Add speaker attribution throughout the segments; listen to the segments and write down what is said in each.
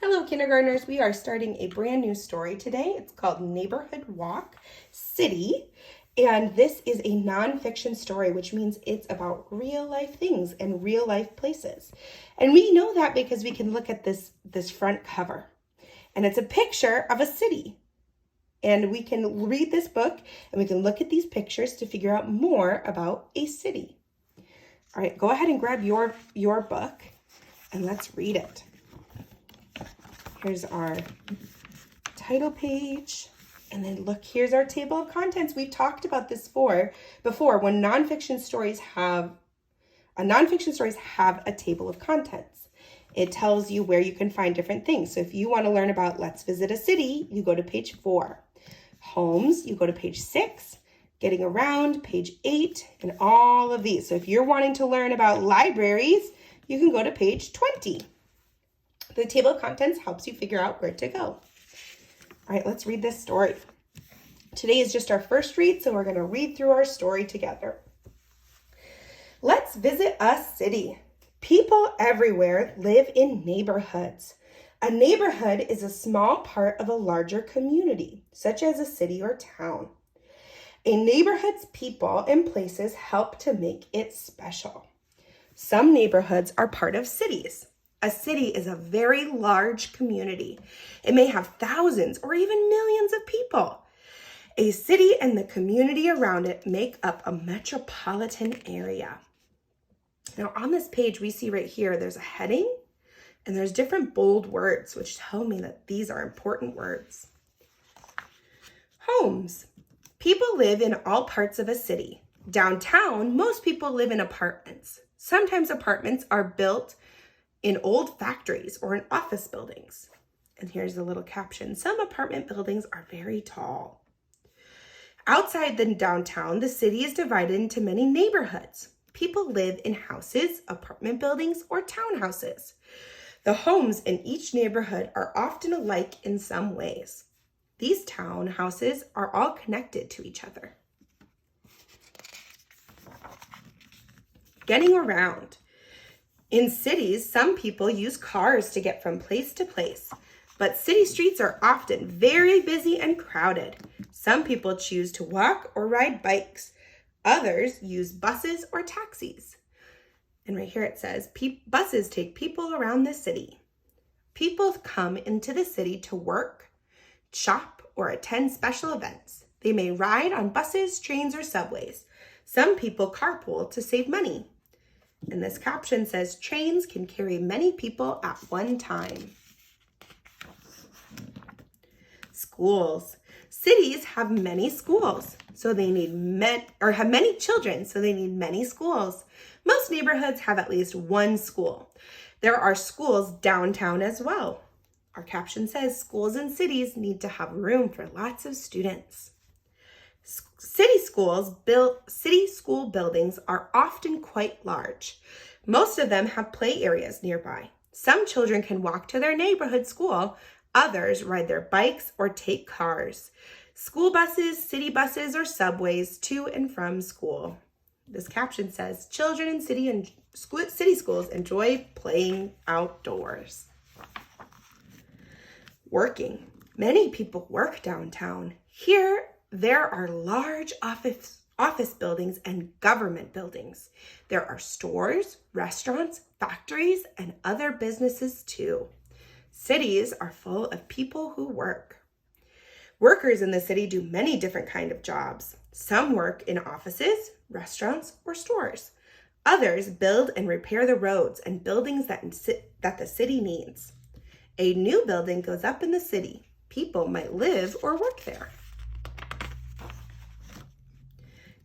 Speaker 1: Hello, kindergartners. We are starting a brand new story today. It's called Neighborhood Walk City. And this is a nonfiction story, which means it's about real life things and real life places. And we know that because we can look at this front cover. And it's a picture of a city. And we can read this book and we can look at these pictures to figure out more about a city. All right, go ahead and grab your book and let's read it. Here's our title page. And then look, here's our table of contents. We've talked about this before when nonfiction stories have a table of contents. It tells you where you can find different things. So if you want to learn about let's visit a city, you go to page 4. Homes, you go to page 6. Getting around, page 8, and all of these. So if you're wanting to learn about libraries, you can go to page 20. The table of contents helps you figure out where to go. All right, let's read this story. Today is just our first read, so we're going to read through our story together. Let's visit a city. People everywhere live in neighborhoods. A neighborhood is a small part of a larger community, such as a city or town. A neighborhood's people and places help to make it special. Some neighborhoods are part of cities. A city is a very large community. It may have thousands or even millions of people. A city and the community around it make up a metropolitan area. Now on this page, we see right here, there's a heading and there's different bold words, which tell me that these are important words. Homes. People live in all parts of a city. Downtown, most people live in apartments. Sometimes apartments are built in old factories or in office buildings. And here's a little caption. Some apartment buildings are very tall. Outside the downtown, the city is divided into many neighborhoods. People live in houses, apartment buildings, or townhouses. The homes in each neighborhood are often alike in some ways. These townhouses are all connected to each other. Getting around. In cities, some people use cars to get from place to place, but city streets are often very busy and crowded. Some people choose to walk or ride bikes. Others use buses or taxis. And right here it says, buses take people around the city. People come into the city to work, shop, or attend special events. They may ride on buses, trains, or subways. Some people carpool to save money. And this caption says, trains can carry many people at one time. Schools. Cities have many schools, so they need have many children, so they need many schools. Most neighborhoods have at least one school. There are schools downtown as well. Our caption says, schools in cities need to have room for lots of students. City school buildings are often quite large. Most of them have play areas nearby. Some children can walk to their neighborhood school. Others ride their bikes or take cars. School buses, city buses, or subways to and from school. This caption says, children in city schools enjoy playing outdoors. Working. Many people work downtown. Here, there are large office buildings and government buildings. There are stores, restaurants, factories, and other businesses too. Cities are full of people who work. Workers in the city do many different kinds of jobs. Some work in offices, restaurants, or stores. Others build and repair the roads and buildings that the city needs. A new building goes up in the city. People might live or work there.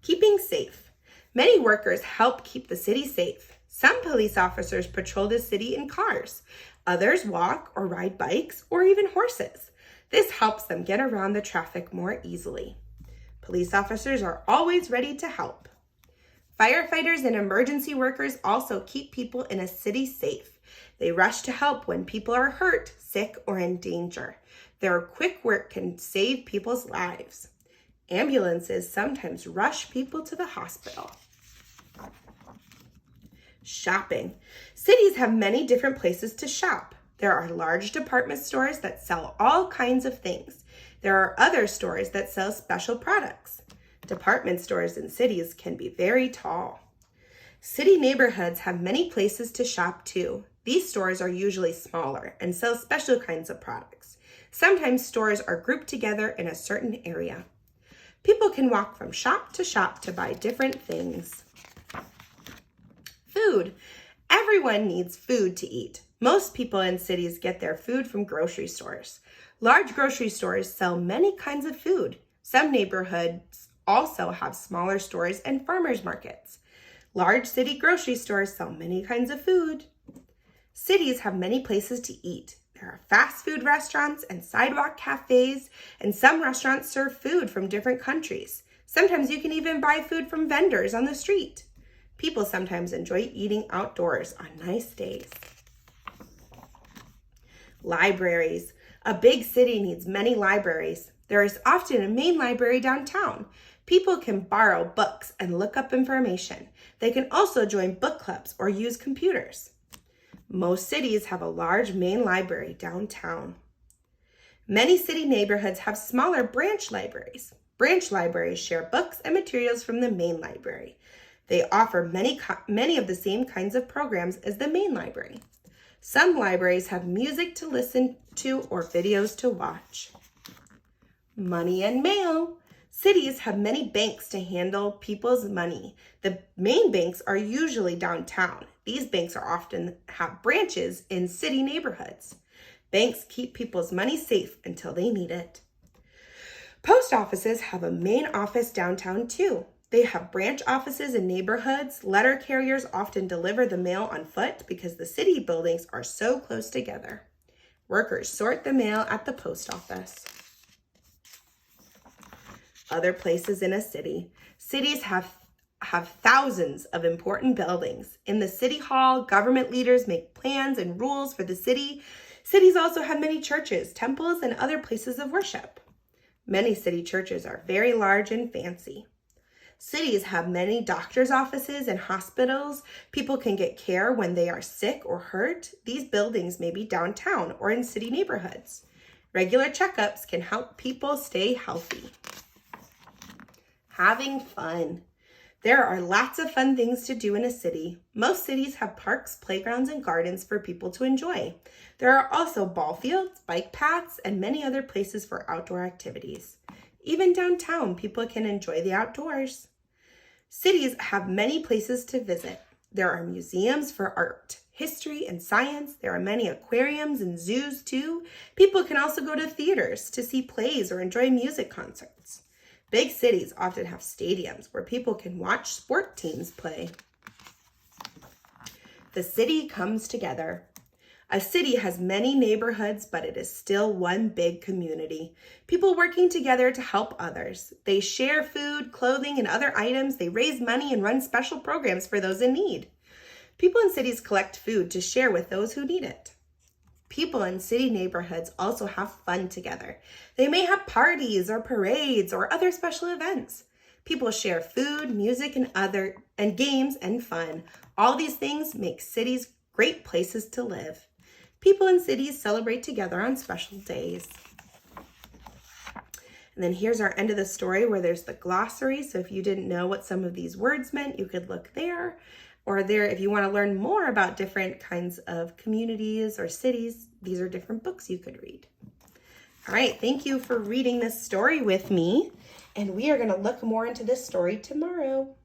Speaker 1: Keeping safe. Many workers help keep the city safe. Some police officers patrol the city in cars. Others walk or ride bikes or even horses. This helps them get around the traffic more easily. Police officers are always ready to help. Firefighters and emergency workers also keep people in a city safe. They rush to help when people are hurt, sick, or in danger. Their quick work can save people's lives. Ambulances sometimes rush people to the hospital. Shopping. Cities have many different places to shop. There are large department stores that sell all kinds of things. There are other stores that sell special products. Department stores in cities can be very tall. City neighborhoods have many places to shop too. These stores are usually smaller and sell special kinds of products. Sometimes stores are grouped together in a certain area. People can walk from shop to buy different things. Food. Everyone needs food to eat. Most people in cities get their food from grocery stores. Large grocery stores sell many kinds of food. Some neighborhoods also have smaller stores and farmers markets. Large city grocery stores sell many kinds of food. Cities have many places to eat. There are fast food restaurants and sidewalk cafes, and some restaurants serve food from different countries. Sometimes you can even buy food from vendors on the street. People sometimes enjoy eating outdoors on nice days. Libraries. A big city needs many libraries. There is often a main library downtown. People can borrow books and look up information. They can also join book clubs or use computers. Most cities have a large main library downtown. Many city neighborhoods have smaller branch libraries. Branch libraries share books and materials from the main library. They offer many of the same kinds of programs as the main library. Some libraries have music to listen to or videos to watch. Money and mail. Cities have many banks to handle people's money. The main banks are usually downtown. These banks are often have branches in city neighborhoods. Banks keep people's money safe until they need it. Post offices have a main office downtown too. They have branch offices in neighborhoods. Letter carriers often deliver the mail on foot because the city buildings are so close together. Workers sort the mail at the post office. Other places in a city. Cities have thousands of important buildings. In the city hall, government leaders make plans and rules for the city. Cities also have many churches, temples, and other places of worship. Many city churches are very large and fancy. Cities have many doctor's offices and hospitals. People can get care when they are sick or hurt. These buildings may be downtown or in city neighborhoods. Regular checkups can help people stay healthy. Having fun. There are lots of fun things to do in a city. Most cities have parks, playgrounds, and gardens for people to enjoy. There are also ball fields, bike paths, and many other places for outdoor activities. Even downtown, people can enjoy the outdoors. Cities have many places to visit. There are museums for art, history, and science. There are many aquariums and zoos too. People can also go to theaters to see plays or enjoy music concerts. Big cities often have stadiums where people can watch sport teams play. The city comes together. A city has many neighborhoods, but it is still one big community. People working together to help others. They share food, clothing, and other items. They raise money and run special programs for those in need. People in cities collect food to share with those who need it. People in city neighborhoods also have fun together. They may have parties or parades or other special events. People share food, music, and games and fun. All these things make cities great places to live. People in cities celebrate together on special days. And then here's our end of the story where there's the glossary. So if you didn't know what some of these words meant, you could look there. Or there, if you want to learn more about different kinds of communities or cities, these are different books you could read. All right, thank you for reading this story with me. And we are going to look more into this story tomorrow.